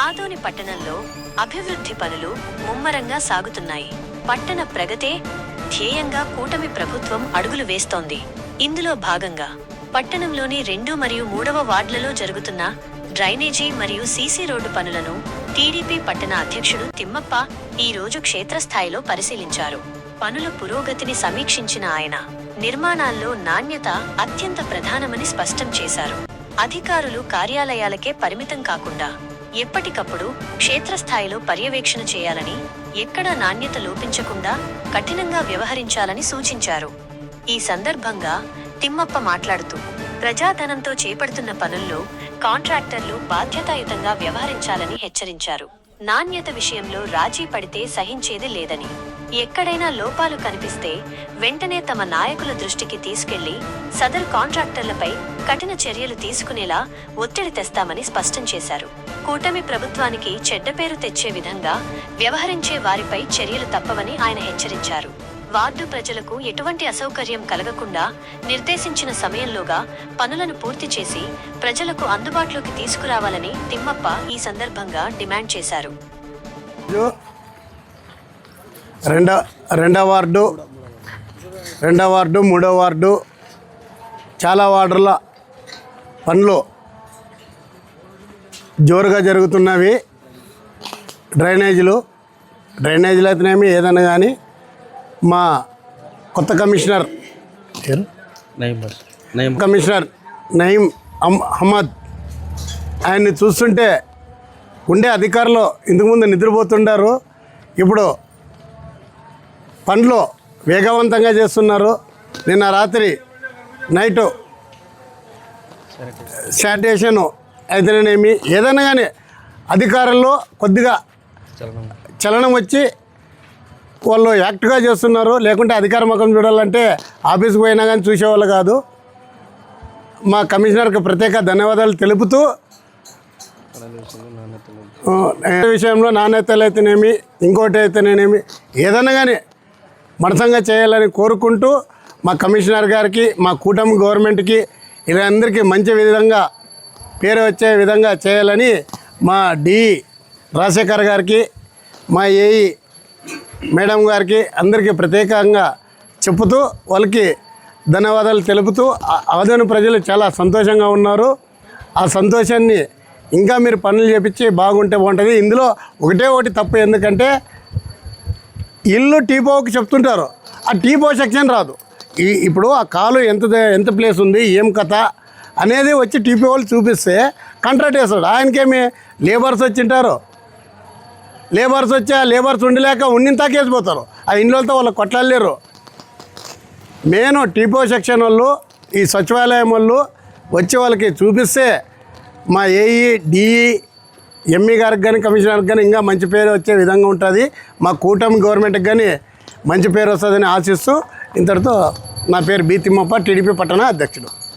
ఆదోని పట్టణంలో అభివృద్ధి పనులు ముమ్మరంగా సాగుతున్నాయి. పట్టణ ప్రగతే ధ్యేయంగా కూటమి ప్రభుత్వం అడుగులు వేస్తోంది. ఇందులో భాగంగా పట్టణంలోని 2 మరియు 3వ వార్డులలో జరుగుతున్న డ్రైనేజీ మరియు సీసీ రోడ్డు పనులను టీడీపీ పట్టణ అధ్యక్షుడు తిమ్మప్ప ఈ రోజు క్షేత్రస్థాయిలో పరిశీలించారు. పనుల పురోగతిని సమీక్షించిన ఆయన నిర్మాణాల్లో నాణ్యత అత్యంత ప్రధానమని స్పష్టం చేశారు. అధికారులు కార్యాలయాలకే పరిమితం కాకుండా ఎప్పటికప్పుడు క్షేత్రస్థాయిలో పర్యవేక్షణ చేయాలని, ఎక్కడా నాణ్యత లోపించకుండా కఠినంగా వ్యవహరించాలని సూచించారు. ఈ సందర్భంగా తిమ్మప్ప మాట్లాడుతూ ప్రజాధనంతో చేపడుతున్న పనుల్లో కాంట్రాక్టర్లు బాధ్యతాయుతంగా వ్యవహరించాలని హెచ్చరించారు. నాణ్యత విషయంలో రాజీ పడితే సహించేది లేదని, ఎక్కడైనా లోపాలు కనిపిస్తే వెంటనే తమ నాయకుల దృష్టికి తీసుకెళ్లి సదరు కాంట్రాక్టర్లపై కఠిన చర్యలు తీసుకునేలా ఒత్తిడి తెస్తామని స్పష్టం చేశారు. కూటమి ప్రభుత్వానికి చెడ్డ పేరు తెచ్చే విధంగా వ్యవహరించే వారిపై చర్యలు తప్పవని ఆయన హెచ్చరించారు. వార్డు ప్రజలకు ఎటువంటి అసౌకర్యం కలగకుండా నిర్దేశించిన సమయంలోగా పనులను పూర్తి చేసి ప్రజలకు అందుబాటులోకి తీసుకురావాలని తిమ్మప్ప ఈ సందర్భంగా డిమాండ్ చేశారు. రెండవ వార్డు 3వ వార్డు చాలా వార్డుల పనులు జోరుగా జరుగుతున్నవి. డ్రైనేజీలు అయితేనేమి ఏదైనా కానీ మా కొత్త కమిషనర్ నయీం అహ్మద్ ఆయన్ని చూస్తుంటే ఉండే అధికారులు ఇంతకుముందు నిద్రపోతుండారు. ఇప్పుడు పనులు వేగవంతంగా చేస్తున్నారు. నిన్న రాత్రి నైటు శానిటేషన్ అయితేనేమి ఏదైనా కానీ అధికారుల్లో కొద్దిగా చలనం వచ్చి వాళ్ళు యాక్ట్గా చేస్తున్నారు. లేకుంటే అధికార ముఖం చూడాలంటే ఆఫీస్కి పోయినా కానీ చూసేవాళ్ళు కాదు. మా కమిషనర్కి ప్రత్యేక ధన్యవాదాలు తెలుపుతూ విషయంలో నాణ్యతలు అయితేనేమి ఇంకోటి అయితేనేమి ఏదైనా కానీ మనసంగా చేయాలని కోరుకుంటూ మా కమిషనర్ గారికి, మా కూటమి గవర్నమెంట్కి వీళ్ళందరికీ మంచి విధంగా పేరు వచ్చే విధంగా చేయాలని మా డి రాజశేఖర్ గారికి, మా ఏఈ మేడం గారికి అందరికీ ప్రత్యేకంగా చెప్పుతూ వాళ్ళకి ధన్యవాదాలు తెలుపుతూ ఆదోని ప్రజలు చాలా సంతోషంగా ఉన్నారు. ఆ సంతోషాన్ని ఇంకా మీరు పనులు చేపించి బాగుంటే బాగుంటుంది. ఇందులో ఒకటి తప్పు, ఎందుకంటే ఇల్లు టీపోకి చెప్తుంటారు, ఆ టీపో సెక్షన్ రాదు. ఇప్పుడు ఆ కాలు ఎంత ప్లేస్ ఉంది, ఏం కథ అనేది వచ్చి టీపీ వాళ్ళు చూపిస్తే కాంట్రాక్ట్ వేస్తాడు. ఆయనకేమి లేబర్స్ వచ్చింటారు, లేబర్స్ ఉండలేక ఉండింతా కేసిపోతారు. ఆ ఇండ్లతో వాళ్ళు కొట్లాడలేరు. మెయిన్ టీపో సెక్షన్ వాళ్ళు, ఈ సచివాలయం వాళ్ళు వచ్చి వాళ్ళకి చూపిస్తే మా ఏఈ డిఈ ఎంఈ గారికి కానీ కమిషనర్కి కానీ ఇంకా మంచి పేరు వచ్చే విధంగా ఉంటుంది. మా కూటమి గవర్నమెంట్కి కానీ మంచి పేరు వస్తుందని ఆశిస్తూ ఇంతటితో నా పేరు బి తిమ్మప్ప, టీడీపీ పట్టణ అధ్యక్షుడు.